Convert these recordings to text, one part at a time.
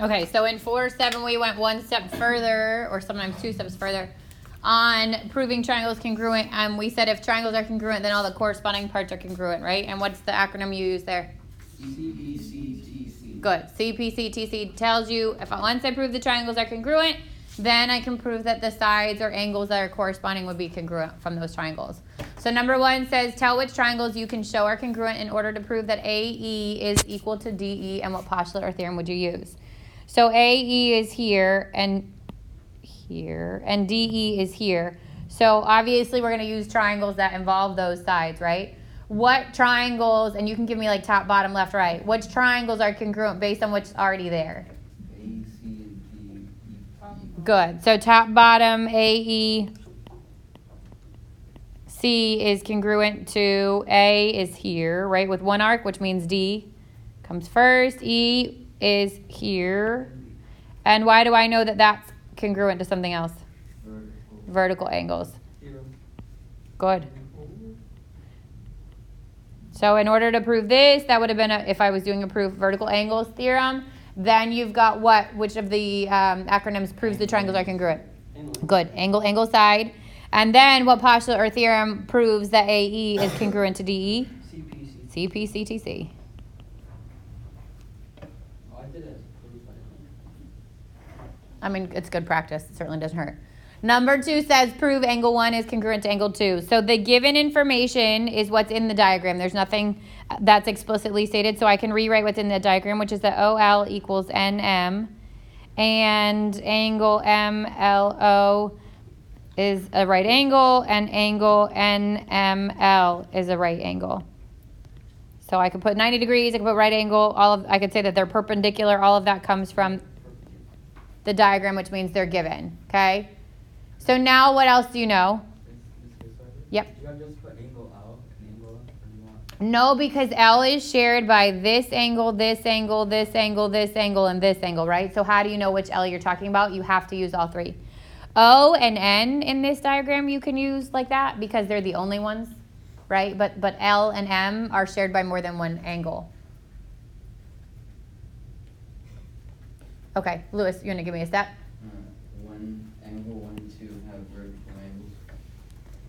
Okay, so in 4-7 we went one step further, or sometimes 2 steps further, on proving triangles congruent. And we said if triangles are congruent, then all the corresponding parts are congruent, right? And what's the acronym you use there? CPCTC. Good. CPCTC tells you if once I prove the triangles are congruent, then I can prove that the sides or angles that are corresponding would be congruent from those triangles. So number 1 says, tell which triangles you can show are congruent in order to prove that AE is equal to DE, and what postulate or theorem would you use? So AE is here, and DE is here. So obviously we're going to use triangles that involve those sides, right? What triangles, and you can give me like top, bottom, left, right. Which triangles are congruent based on what's already there? A, C, and D, E. Good. So top, bottom, AE, C is congruent to A is here, right? With one arc, which means D comes first. E is here. And why do I know that that's congruent to something else? Vertical angles. Good. So in order to prove this, that would have been if I was doing a proof vertical angles theorem. Then you've got what? Which of the acronyms proves the triangles are congruent? Good. Angle, angle, side. And then what postulate or theorem proves that AE is congruent to DE? CPCTC. I mean, it's good practice. It certainly doesn't hurt. Number 2 says prove angle 1 is congruent to angle 2. So the given information is what's in the diagram. There's nothing that's explicitly stated. So I can rewrite what's in the diagram, which is that OL equals NM. And angle MLO is a right angle, and angle NML is a right angle. So I could put 90 degrees, I could put right angle, I could say that they're perpendicular. All of that comes from the diagram, which means they're given, okay? So now what else do you know? Yep. Do you just put angle out and angle up, or do you want? No, because L is shared by this angle, this angle, this angle, this angle, and this angle, right? So how do you know which L you're talking about? You have to use all 3. O and N in this diagram you can use like that because they're the only ones, right? But L and M are shared by more than one angle. Okay, Lewis, you want to give me a step? Angle 1 and 2 have vertical angles.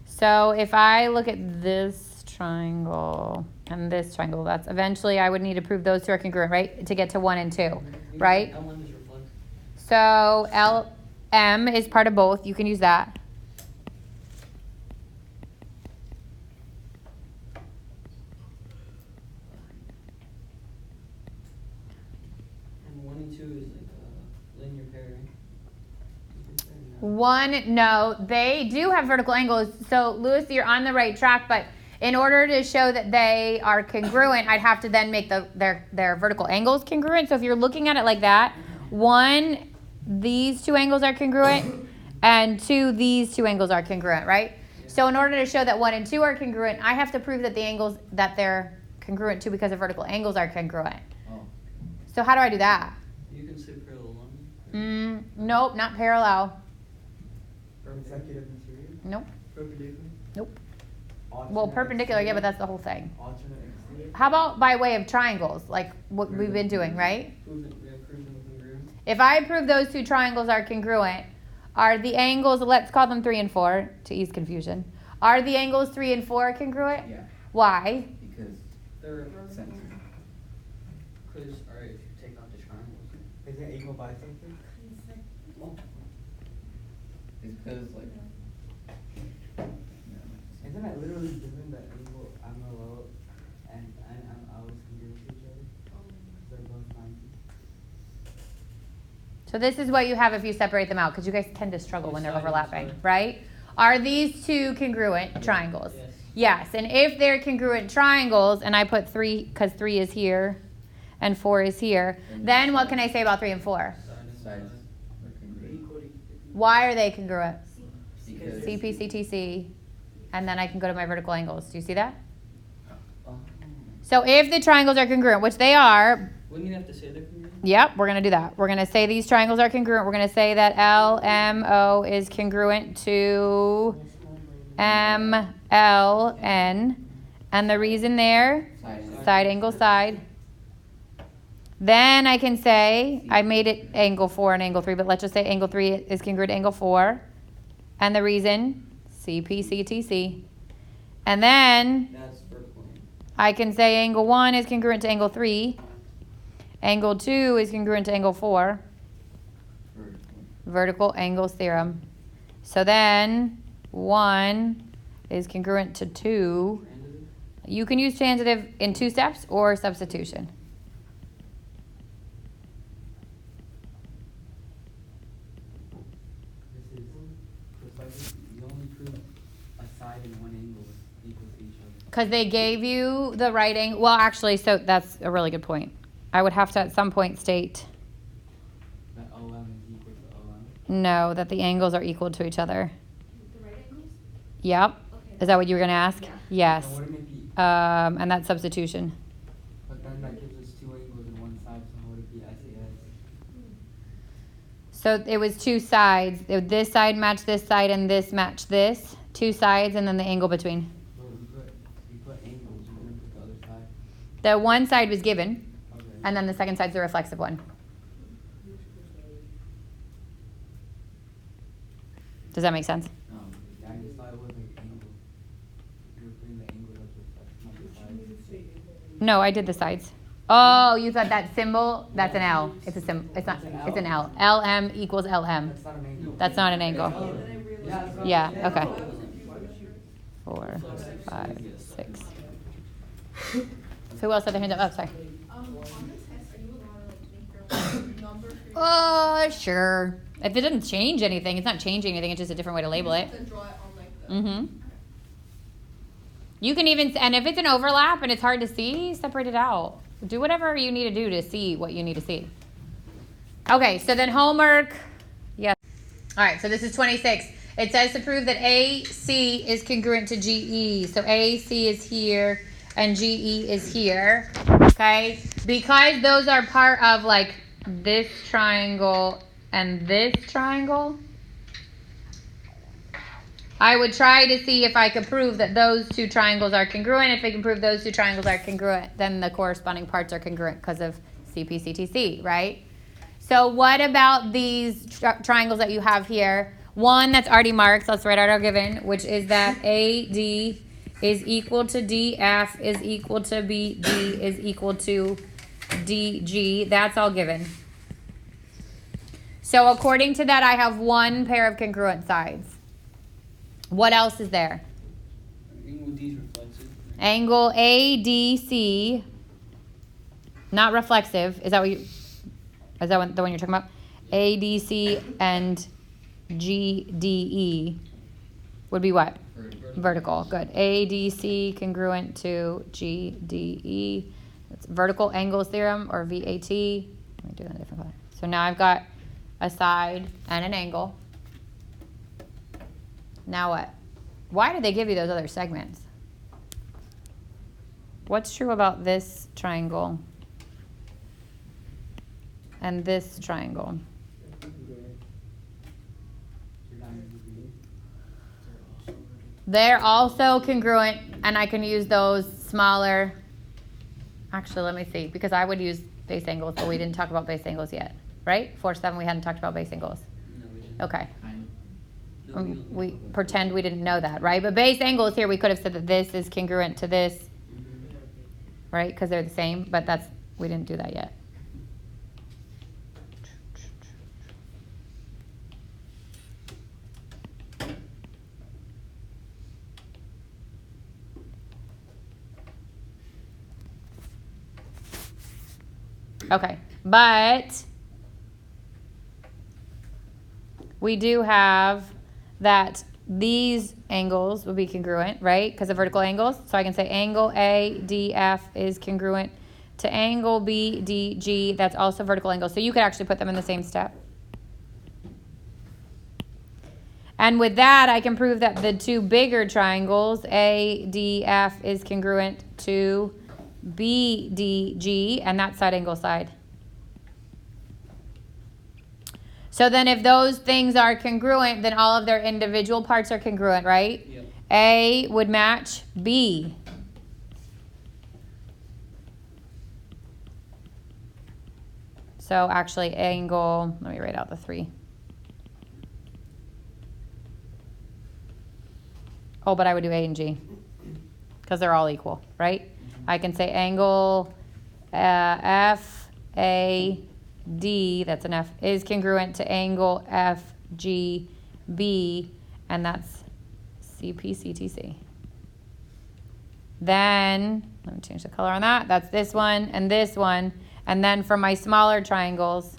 So if I look at this triangle and this triangle, that's eventually I would need to prove those 2 are congruent, right? To get to 1 and 2, right? L1 is reflex. So LM is part of both. You can use that. And 1 and 2 is like a linear pair, right? 1, no, they do have vertical angles. So Lewis, you're on the right track, but in order to show that they are congruent, I'd have to then make their vertical angles congruent. So if you're looking at it like that, 1, these 2 angles are congruent, and 2, these 2 angles are congruent, right? Yeah. So in order to show that 1 and 2 are congruent, I have to prove that the angles that they're congruent to because the vertical angles are congruent. Oh. So how do I do that? You can say parallel line. Nope, not parallel. Consecutive material? Nope. Perpendicular? Nope. Alternate Well, perpendicular, yeah, but exterior? that's the whole thing. Alternate exterior? How about by way of triangles, like what we've been doing, right? Proving congruent. If I prove those 2 triangles are congruent, are the angles, let's call them 3 and 4 to ease confusion. Are the angles 3 and 4 congruent? Yeah. Why? Because they're centered. Because, alright, if you take out the triangles. Is it equal bisected? Well, it's because, like, isn't it literally given that angle MLO and ML is congruent to each other? They're both 90. So this is what you have if you separate them out, because you guys tend to struggle when they're Side and overlapping, side. right? Are these 2 congruent triangles? Yes. Yes, and if they're congruent triangles, and I put 3, because 3 is here, and 4 is here, then what can I say about 3 and 4? Sides are congruent. Why are they congruent? Because CPCTC, and then I can go to my vertical angles. Do you see that? Oh. So if the triangles are congruent, which they are, Wouldn't you have to say they're congruent? yep, we're going to do that. We're going to say these triangles are congruent. We're going to say that LMO is congruent to MLN. And the reason there, side angle side. Then I can say, I made it angle 4 and angle 3, but let's just say angle 3 is congruent to angle 4. And the reason, CPCTC. And then That's vertical. I can say angle 1 is congruent to angle 3. Angle 2 is congruent to angle 4. Vertical angles theorem. So then 1 is congruent to 2. You can use transitive in 2 steps or substitution. This is precisely, you only prove a side and one angle is equal to each other. Because they gave you the right angle. Well, actually, so that's a really good point. I would have to at some point state That OM is equal to OM. no, that the angles are equal to each other. The right angles? Yep. Okay. Is that what you were going to ask? Yeah. Yes. So wouldn't it be, And that's substitution. but then that gives us 2 angles in one side, so how would it be SAS? So it was 2 sides. This side matched this side and this matched this. 2 sides and then the angle between. Well, we put angles, we didn't put the other side. The one side was given, Okay. and then the second side's the reflexive one. Does that make sense? I just thought it was like angle. You were putting the angle that's not the side. No, I did the sides. Oh, you thought that symbol? That's an L. It's a symbol. It's not. It's an L. LM equals LM. That's not an angle. That's not an angle. Yeah, that's what Yeah, I'm saying. okay. 4, 5, 6. Who else had their hand up? Oh, sorry. On the test, are you allowed to make your number for your Oh, sure. If it doesn't change anything, it's not changing anything. It's just a different way to label it. You have to draw it on like the Mm-hmm. You can even, and if it's an overlap and it's hard to see, separate it out. Do whatever you need to do to see what you need to see. Okay, so then homework. Yes. All right, so this is 26. It says to prove that AC is congruent to GE. So AC is here and GE is here. Okay? Because those are part of like this triangle and this triangle, I would try to see if I could prove that those 2 triangles are congruent. If I can prove those 2 triangles are congruent, then the corresponding parts are congruent because of CPCTC, right? So what about these triangles that you have here? One that's already marked, so let's write out our given, which is that AD is equal to DF is equal to BD is equal to DG. That's all given. So according to that, I have 1 pair of congruent sides. What else is there? Angle D is reflexive. Angle ADC, not reflexive. Is that what you? Is that the one you're talking about? ADC and GDE would be what? Vertical. Good. ADC congruent to GDE. That's vertical angles theorem, or VAT. Let me do that in a different color. So now I've got a side and an angle. Now what? Why did they give you those other segments? What's true about this triangle and this triangle? They're also congruent, and I can use those smaller. Actually, let me see, because I would use base angles, but we didn't talk about base angles yet, right? 4-7, we hadn't talked about base angles. No, we didn't. Okay. No, we don't We talk about pretend we didn't know that, right? But base angles here, we could have said that this is congruent to this, that. right? Because they're the same, but we didn't do that yet. Okay, but we do have that these angles will be congruent, right? Because of vertical angles. So I can say angle ADF is congruent to angle BDG. That's also vertical angle. So you could actually put them in the same step. And with that, I can prove that the 2 bigger triangles, ADF is congruent to BDG, and that's side angle side. So then if those things are congruent, then all of their individual parts are congruent, right? Yep. A would match B. So actually angle, let me write out the 3. Oh, but I would do A and G because they're all equal, right? I can say angle FAD, that's an F, is congruent to angle FGB, and that's CPCTC. Then, let me change the color on that. That's this one and this one. And then for my smaller triangles,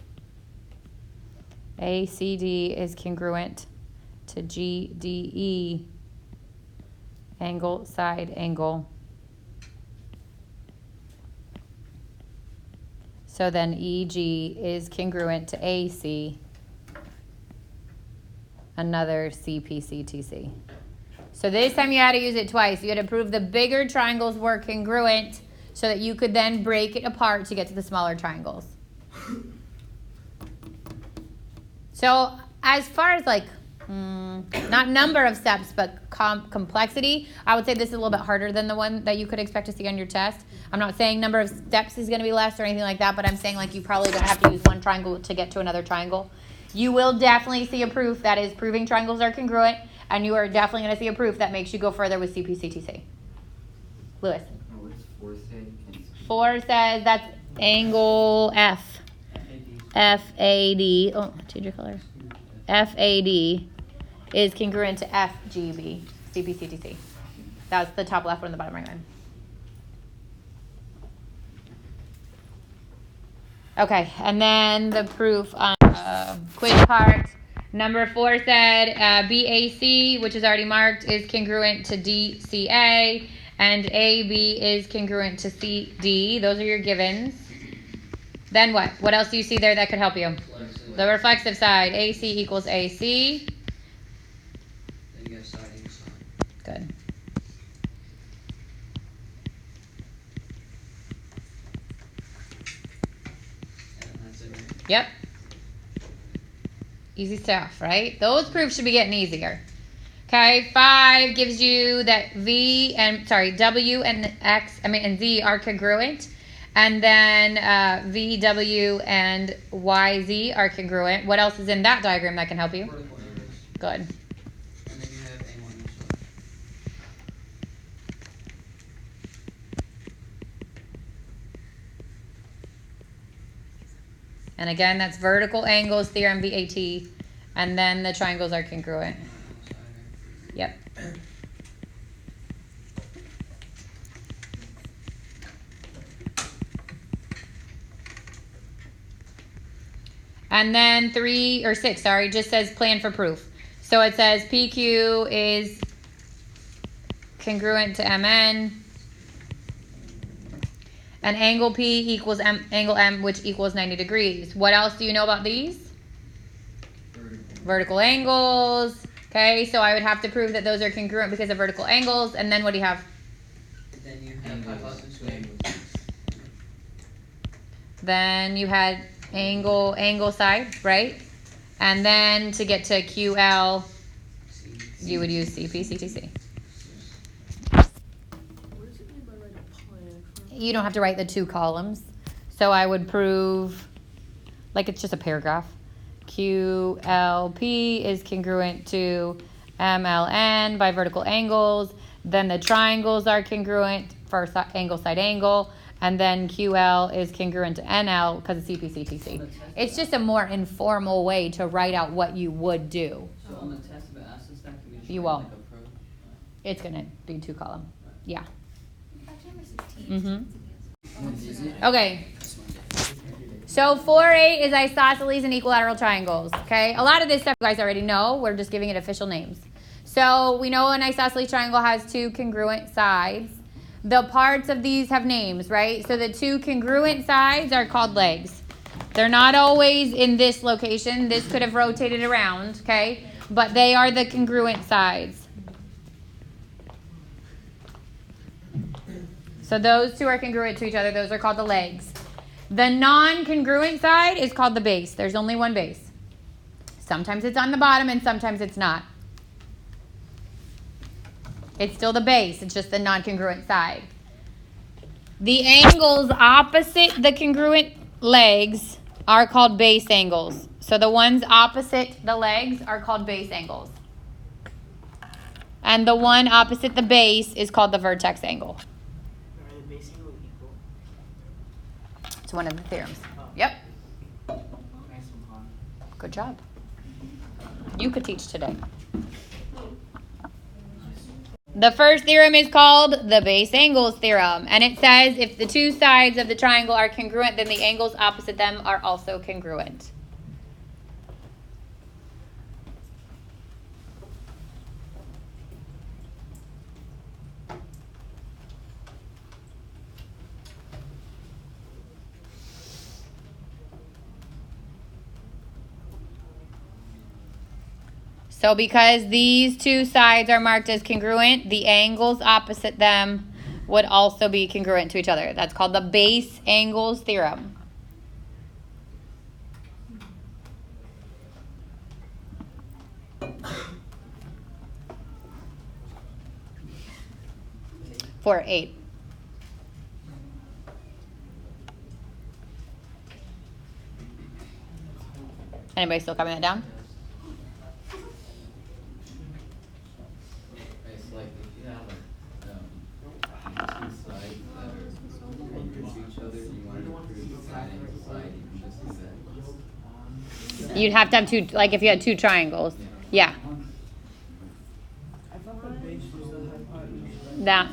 ACD is congruent to GDE, angle, side, angle. So then EG is congruent to AC, another CPCTC. So this time you had to use it twice. You had to prove the bigger triangles were congruent so that you could then break it apart to get to the smaller triangles. So as far as like, not number of steps, but complexity, I would say this is a little bit harder than the one that you could expect to see on your test. I'm not saying number of steps is going to be less or anything like that, but I'm saying like you probably don't have to use one triangle to get to another triangle. You will definitely see a proof that is proving triangles are congruent, and you are definitely going to see a proof that makes you go further with CPCTC. Lewis. What's 4 say? 4 says that's angle F. FAD. Oh, change your color. FAD is congruent to FGB, CPCTC. That's the top left one and the bottom right one. Okay, and then the proof on quiz part. Number 4 said BAC, which is already marked, is congruent to DCA, and AB is congruent to CD. Those are your givens. Then what? What else do you see there that could help you? The reflexive side. AC equals AC. Then you have side and side. Good. And that's it, right? Yep. Easy stuff, right? Those proofs should be getting easier. Okay, 5 gives you that W and Z are congruent. And then VW and YZ are congruent. What else is in that diagram that can help you? Vertical angles. Good. And then you have A1 on each side. And again, that's vertical angles, theorem VAT. And then the triangles are congruent. Yep. And then 6 just says plan for proof. So it says PQ is congruent to MN. And angle P equals angle M, which equals 90 degrees. What else do you know about these? Vertical angles. Okay, so I would have to prove that those are congruent because of vertical angles. And then what do you have? Then you have hypotenuse. Then you had angle side, right? And then to get to QL, you would use CPCTC. You don't have to write the 2 columns. So I would prove, like it's just a paragraph. QLP is congruent to MLN by vertical angles. Then the triangles are congruent for angle, side, angle. And then QL is congruent to NL because of CPCTC. It's just a more informal way to write out what you would do. So on the test, if it asks us that, can we just You write won't. like a pro? It's going to be 2 column. Yeah. Number 16. Okay. So 4-8 is isosceles and equilateral triangles. Okay. A lot of this stuff you guys already know. We're just giving it official names. So we know an isosceles triangle has 2 congruent sides. The parts of these have names, right? So the 2 congruent sides are called legs. They're not always in this location. This could have rotated around, okay? But they are the congruent sides. So those 2 are congruent to each other. Those are called the legs. The non-congruent side is called the base. There's only one base. Sometimes it's on the bottom and sometimes it's not. It's still the base. It's just the non-congruent side. The angles opposite the congruent legs are called base angles. So the ones opposite the legs are called base angles. And the one opposite the base is called the vertex angle. Are the base angle equal? It's one of the theorems. Oh. Yep. Nice one, Con. Good job. You could teach today. The first theorem is called the base angles theorem. And it says if the two sides of the triangle are congruent, then the angles opposite them are also congruent. So because these two sides are marked as congruent, the angles opposite them would also be congruent to each other. That's called the base angles theorem. For 8. Anybody still copying that down? It's like if you have two sides that are equal to each other, you want to prove side and side, you can just do that. You'd have to have two, like if you had two triangles. Yeah. I thought the base was the hypotenuse. That.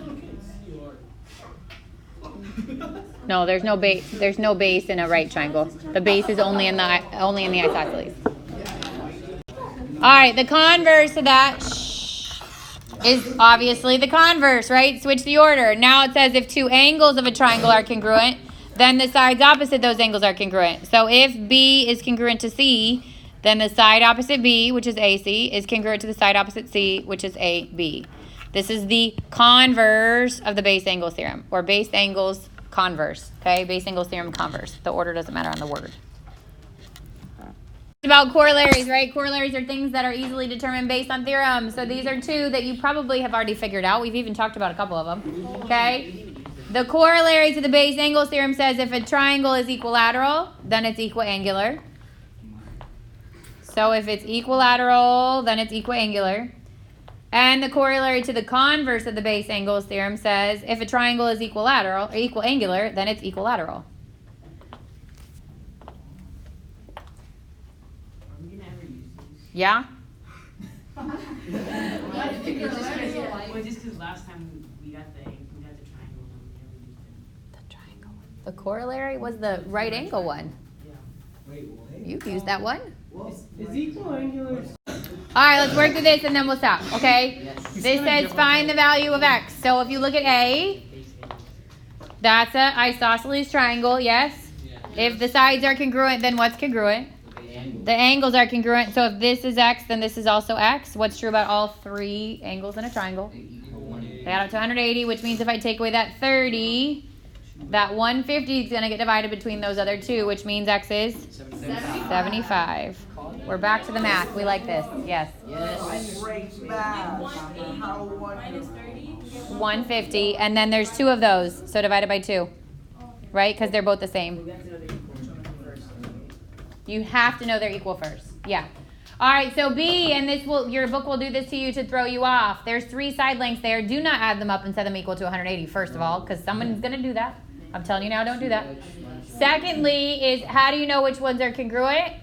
No, there's no base. There's no base in a right triangle. The base is only in the isosceles. All right, the converse of that is obviously the converse, right? Switch the order. Now it says if two angles of a triangle are congruent, then the sides opposite those angles are congruent. So if B is congruent to C, then the side opposite B, which is AC, is congruent to the side opposite C, which is AB. This is the converse of the base angles theorem, or base angles converse, okay? Base angles theorem converse. The order doesn't matter on the word. It's about corollaries, right? Corollaries are things that are easily determined based on theorems. So these are two that you probably have already figured out. We've even talked about a couple of them, okay? The corollary to the base angles theorem says if a triangle is equilateral, then it's equiangular. So if it's equilateral, then it's equiangular. And the corollary to the converse of the base angles theorem says if a triangle is equilateral or equiangular, then it's equilateral. Are we gonna ever use these? Yeah? Well, just because last time we got the triangle and we never used it. The triangle. The corollary was the right angle one. Yeah. Wait, what? You used that one. Is equiangular? All right, let's work through this and then we'll stop, okay? This says find the value of x. So if you look at A, that's an isosceles triangle, yes? If the sides are congruent, then what's congruent? The angles are congruent. So if this is x, then this is also x. What's true about all three angles in a triangle? They add up to 180, which means if I take away that 30, that 150 is going to get divided between those other two, which means x is 75. We're back to the math. We like this. Yes. Great math. Minus 30. 150, and then there's two of those, so divided by 2, right? Because they're both the same. You have to know they're equal first. Yeah. All right, so B, and your book will do this to you to throw you off. There's 3 side lengths there. Do not add them up and set them equal to 180, first of all, because someone's going to do that. I'm telling you now, don't do that. Secondly is, how do you know which ones are congruent?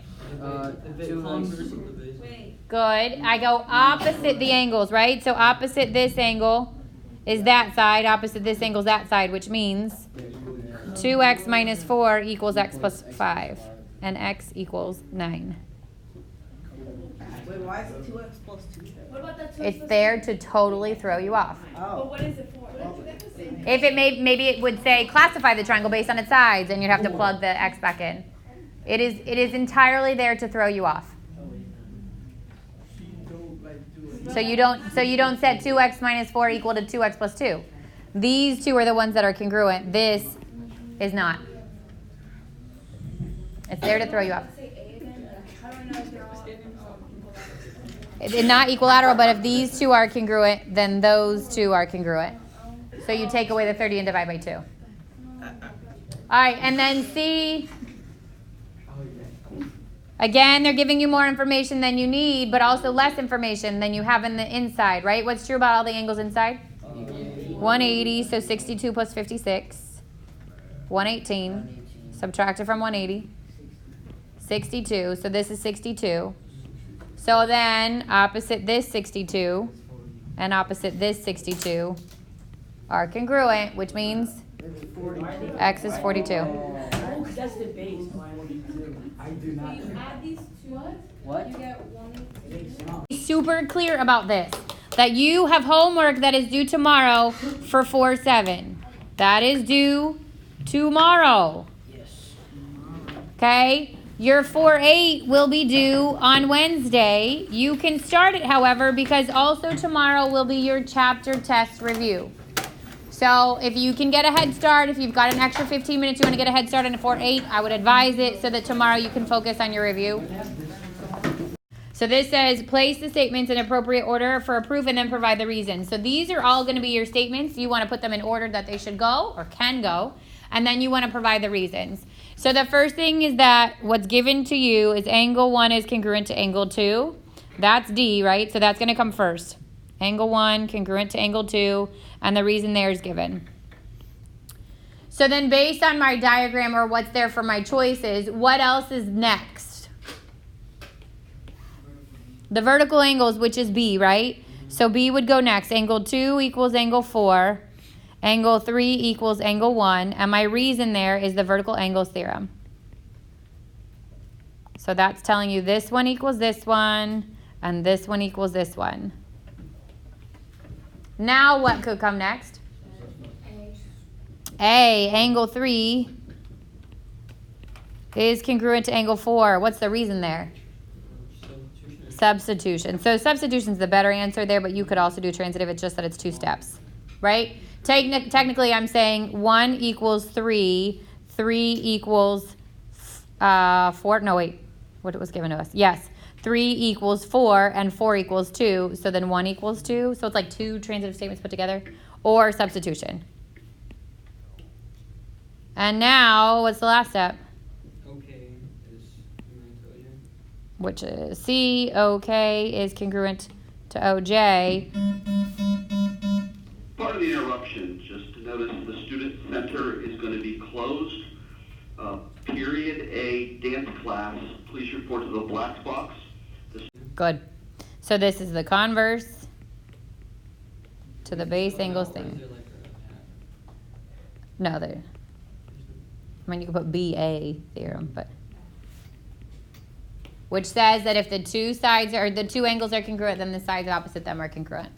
Wait. Good. I go opposite the angles, right? So opposite this angle is that side. Opposite this angle is that side, which means 2x minus 4 equals x plus 5. And x equals 9. Wait, why is it 2x plus 2? What about that 2? It's there to totally throw you off. But what is it for? That's the same. If it maybe it would say classify the triangle based on its sides, and you'd have to plug the x back in. It is entirely there to throw you off. So you don't set 2x minus 4 equal to 2x plus 2. These two are the ones that are congruent. This is not. It's there to throw you off. It's not equilateral, but if these two are congruent, then those two are congruent. So you take away the 30 and divide by 2. All right, and then C. Again, they're giving you more information than you need, but also less information than you have in the inside, right? What's true about all the angles inside? 180, so 62 plus 56. 118. Subtract it from 180. 62, so this is 62. So then, opposite this 62 and opposite this 62 are congruent, which means x is 42. Oh, 'cause that's the base. I do not. So you add these two, What? you get 118. Be super clear about this, that you have homework that is due tomorrow for 4-7. That is due tomorrow. Yes. Okay? Your 4-8 will be due on Wednesday. You can start it, however, because also tomorrow will be your chapter test review. So if you can get a head start, if you've got an extra 15 minutes, you want to get a head start on a 4-8, I would advise it so that tomorrow you can focus on your review. So this says, place the statements in appropriate order for a proof and then provide the reason. So these are all going to be your statements. You want to put them in order that they should go or can go. And then you want to provide the reasons. So the first thing is that what's given to you is angle 1 is congruent to angle 2. That's D, right? So that's going to come first. Angle 1 congruent to angle 2. And the reason there is given. So then based on my diagram or what's there for my choices, what else is next? The vertical angles, which is B, right? So B would go next. Angle 2 equals angle 4. Angle 3 equals angle 1. And my reason there is the vertical angles theorem. So that's telling you this one equals this one. And this one equals this one. Now what could come next? A, angle 3 is congruent to angle 4. What's the reason there? Substitution. So substitution is the better answer there, but you could also do transitive. It's just that it's 2 steps, right? Technically, I'm saying 1 equals 3, 3 equals 4. No, wait. What was given to us? Yes. 3 equals 4 and 4 equals 2. So then 1 equals 2. So it's like 2 transitive statements put together. Or substitution. And now, what's the last step? Okay is congruent to OJ. Which is C, OK is congruent to OJ. Part of the interruption, just to notice the student center is going to be closed. Period A dance class, please report to the black box. Good. So this is the converse to the base angles Is thing. there like a hat? No, there. I mean, you could put BA theorem, but. Which says that if the two sides or the two angles are congruent, then the sides opposite them are congruent.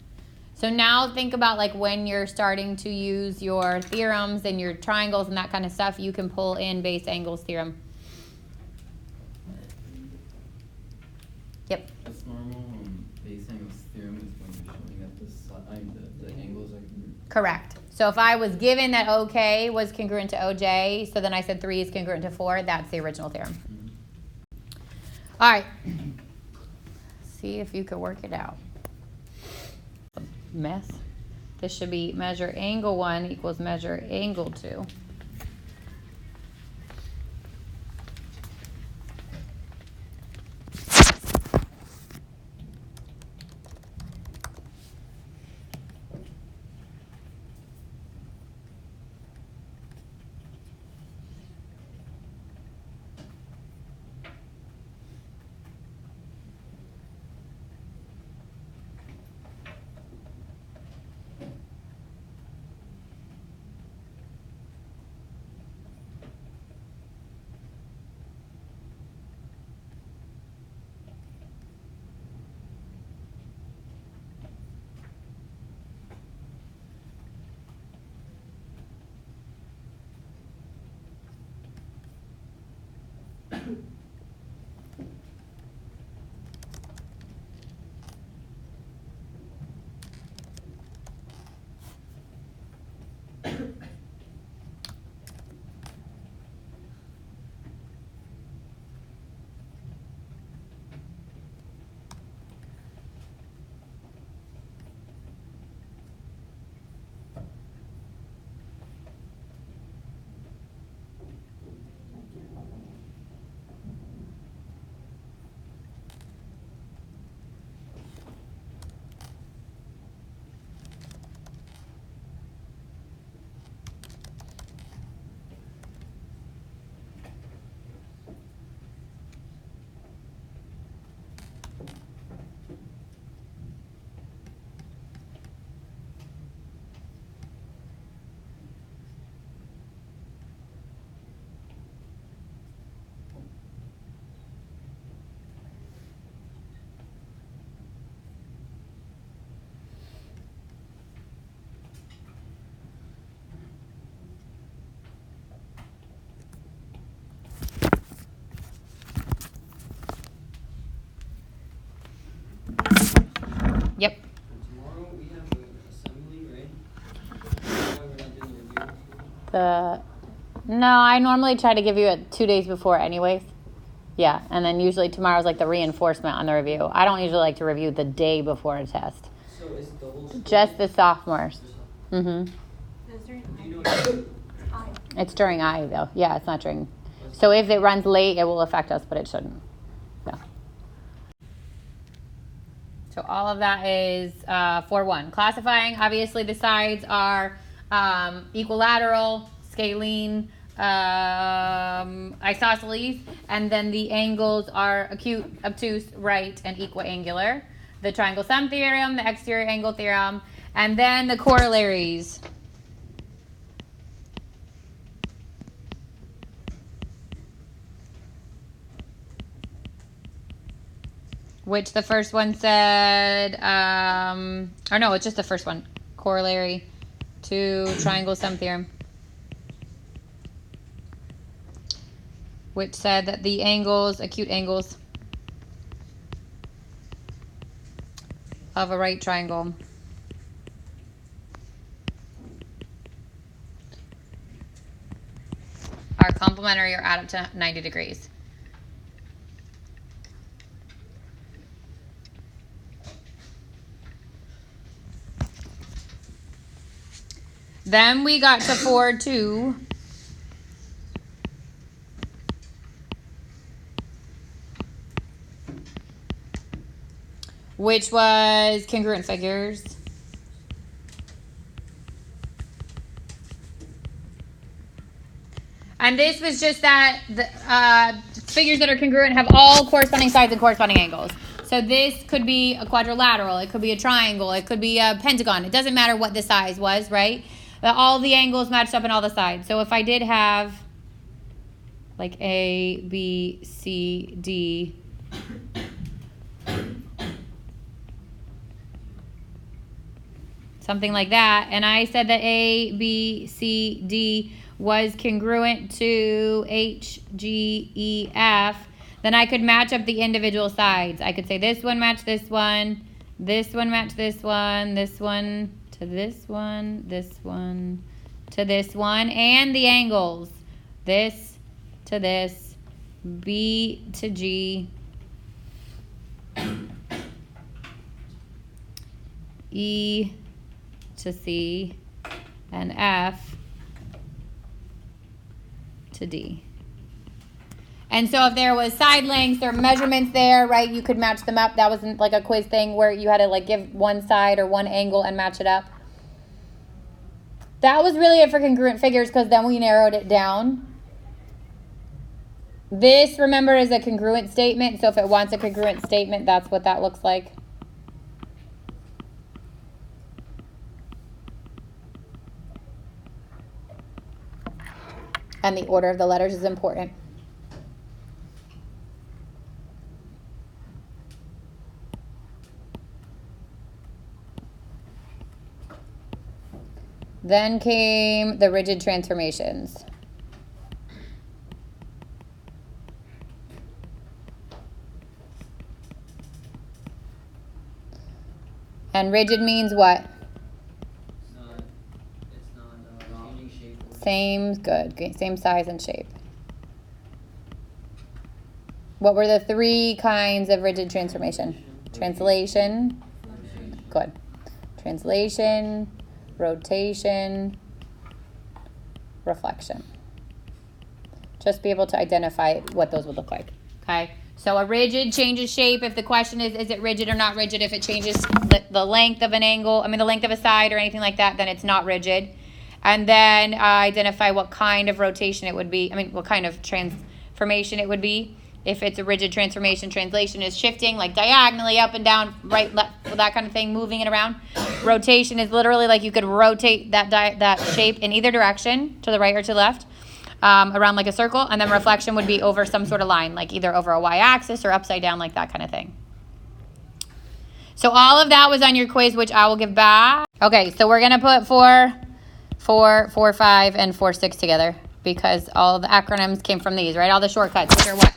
So now think about like when you're starting to use your theorems and your triangles and that kind of stuff, you can pull in base angles theorem. Yep. That's normal. Base angles theorem is when you're showing that the angles are congruent. Correct. So if I was given that OK was congruent to OJ, so then I said 3 is congruent to 4, that's the original theorem. Mm-hmm. All right. See if you could work it out. Mess. This should be measure angle 1 equals measure angle 2. No, I normally try to give you it 2 days before anyways. Yeah, and then usually tomorrow's like the reinforcement on the review. I don't usually like to review the day before a test. So is the whole school? Just the sophomores. Just- Mm-hmm. Do you know? It's during I though. Yeah, it's not during. So if it runs late, it will affect us, but it shouldn't. No. So all of that is 4-1. Classifying, obviously the sides are equilateral, scalene, isosceles, and then the angles are acute, obtuse, right, and equiangular. The triangle sum theorem, the exterior angle theorem, and then the corollaries. Which the first one said, or no, it's just the first one. Corollary to triangle sum theorem. Which said that the angles, acute angles of a right triangle are complementary or add up to 90 degrees. Then we got to 4-2. Which was congruent figures. And this was just that the figures that are congruent have all corresponding sides and corresponding angles. So this could be a quadrilateral, it could be a triangle, it could be a pentagon. It doesn't matter what the size was, right? All the angles matched up in all the sides. So if I did have like A, B, C, D, something like that, and I said that A, B, C, D was congruent to H, G, E, F, then I could match up the individual sides. I could say this one match this one match this one to this one, this one to this one, and the angles. This to this, B to G, E to C, and F to D. And so if there was side lengths or measurements there, right, you could match them up. That wasn't like a quiz thing where you had to like give one side or one angle and match it up. That was really it for congruent figures because then we narrowed it down. This, remember, is a congruent statement. So if it wants a congruent statement, that's what that looks like. And the order of the letters is important. Then came the rigid transformations. And rigid means what? It's not changing shape. Same, good, same size and shape. What were the 3 kinds of rigid transformation? Translation, good. Translation, rotation, reflection. Just be able to identify what those would look like, okay? So a rigid changes shape if the question is it rigid or not rigid? If it changes the length of an angle, the length of a side or anything like that, then it's not rigid. And then identify what kind of rotation it would be, what kind of transformation it would be. If it's a rigid transformation, translation is shifting like diagonally up and down, right, left, that kind of thing, moving it around. Rotation is literally like you could rotate that shape in either direction, to the right or to the left, around like a circle. And then reflection would be over some sort of line, like either over a y-axis or upside down, like that kind of thing. So all of that was on your quiz, which I will give back. Okay, so we're going to put 4, 5, and 4, 6 together because all the acronyms came from these, right? All the shortcuts, which are what?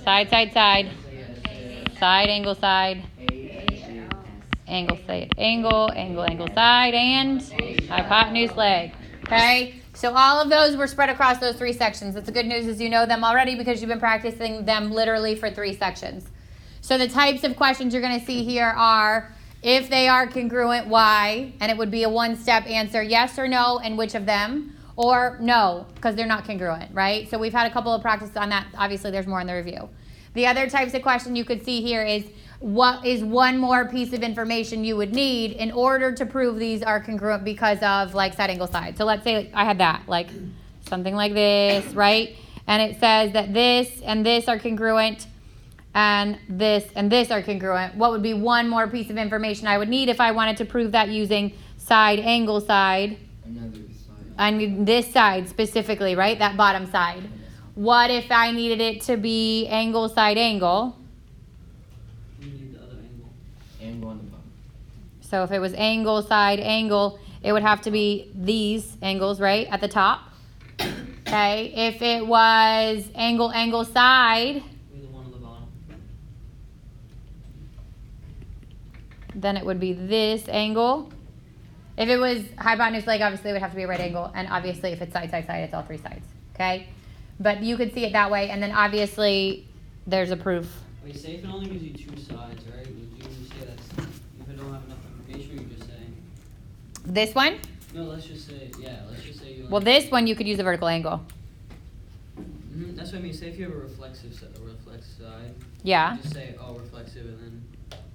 Side, side, side. Side, angle, side. Angle, side, angle, angle, angle, side, and hypotenuse, leg. Okay, so all of those were spread across those 3 sections. That's the good news is you know them already because you've been practicing them literally for 3 sections. So the types of questions you're going to see here are if they are congruent, why? And it would be a one-step answer, yes or no, and which of them? Or no, because they're not congruent, right? So we've had a couple of practices on that. Obviously, there's more in the review. The other types of question you could see here is what is one more piece of information you would need in order to prove these are congruent because of like side angle side. So let's say I had that, like something like this, right? And it says that this and this are congruent and this are congruent. What would be one more piece of information I would need if I wanted to prove that using side angle side? Another side. I mean this side specifically, right? That bottom side. What if I needed it to be angle side angle? You need the other angle. Angle on the bottom. So if it was angle side angle, it would have to be these angles, right, at the top. Okay. If it was angle side, Be the one on the bottom. then it would be this angle. If it was hypotenuse leg, obviously it would have to be a right angle. And obviously if it's side, it's all 3 sides. Okay? But you could see it that way. And then obviously there's a proof. Wait, say if it only gives you 2 sides, right? Would you say that's if it don't have enough information, you just say This one? no? Let's just say let's just say you. Well, this one you could use a vertical angle. That's what I mean. Say if you have a reflex side. Yeah. You just say reflexive and then.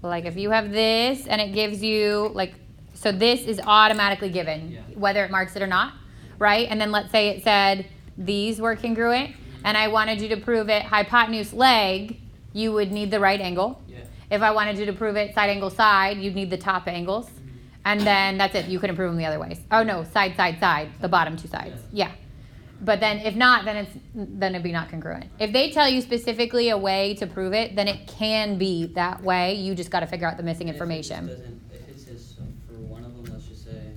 Like if you have this and it gives you like, so this is automatically given, Yeah. whether it marks it or not, right? And then let's say it said these were congruent and I wanted you to prove it hypotenuse leg, you would need the right angle. Yeah. If I wanted you to prove it side angle side, you'd need the top angles. And then that's it. You couldn't prove them the other ways. Oh no, side, the bottom 2 sides. Yeah. But then if not, then it'd be not congruent. If they tell you specifically a way to prove it, then it can be that way. You just got to figure out the missing information. If it says for one of them, let's just say.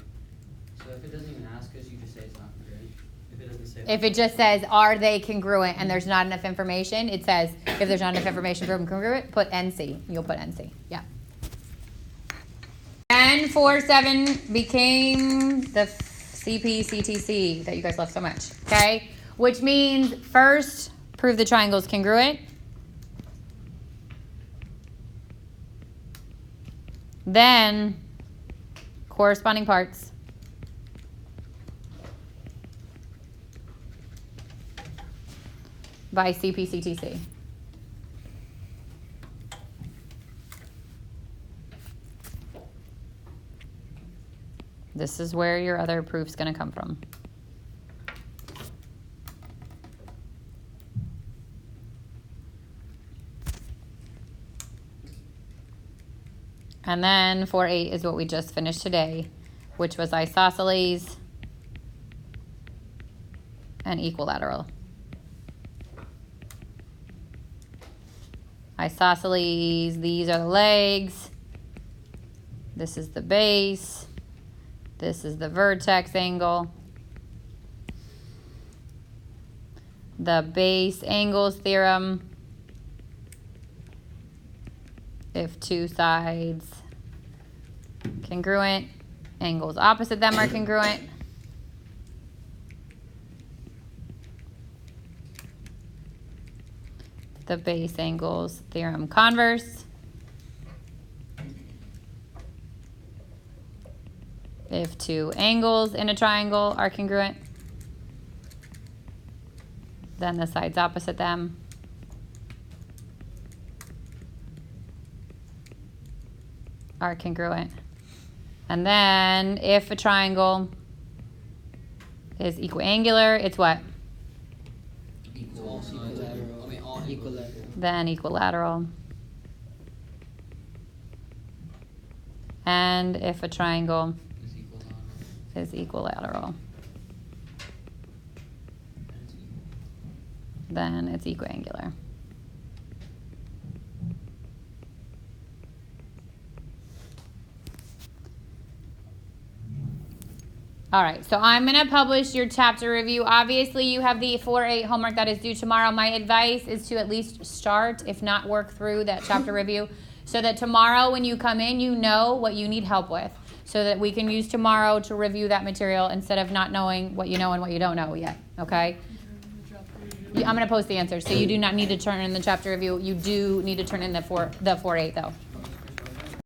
So if it doesn't even ask us, you just say it's not congruent. If it doesn't say. If it just says, are they congruent, and there's not enough information, it says, if there's not enough information for them congruent, put NC. You'll put NC. Yeah. N47 became the CPCTC that you guys love so much. Okay? Which means first, prove the triangle is congruent. Then, corresponding parts. By CPCTC. This is where your other proof's going to come from. And then 4-8 is what we just finished today, which was isosceles and equilateral. Isosceles, these are the legs. This is the base. This is the vertex angle. The base angles theorem. If 2 sides congruent, angles opposite them are congruent. The base angles theorem converse. If 2 angles in a triangle are congruent, then the sides opposite them are congruent. And then if a triangle is equiangular, it's what? All sides. I mean, all equilateral. Then equilateral. And if a triangle is equilateral, then it's equiangular. All right, so I'm going to publish your chapter review. Obviously, you have the 4-8 homework that is due tomorrow. My advice is to at least start, if not work through that chapter review, so that tomorrow when you come in, you know what you need help with. so that we can use tomorrow to review that material instead of not knowing what you know and what you don't know yet, okay? I'm gonna post the answers, so you do not need to turn in the chapter review. You do need to turn in the 4.8 though.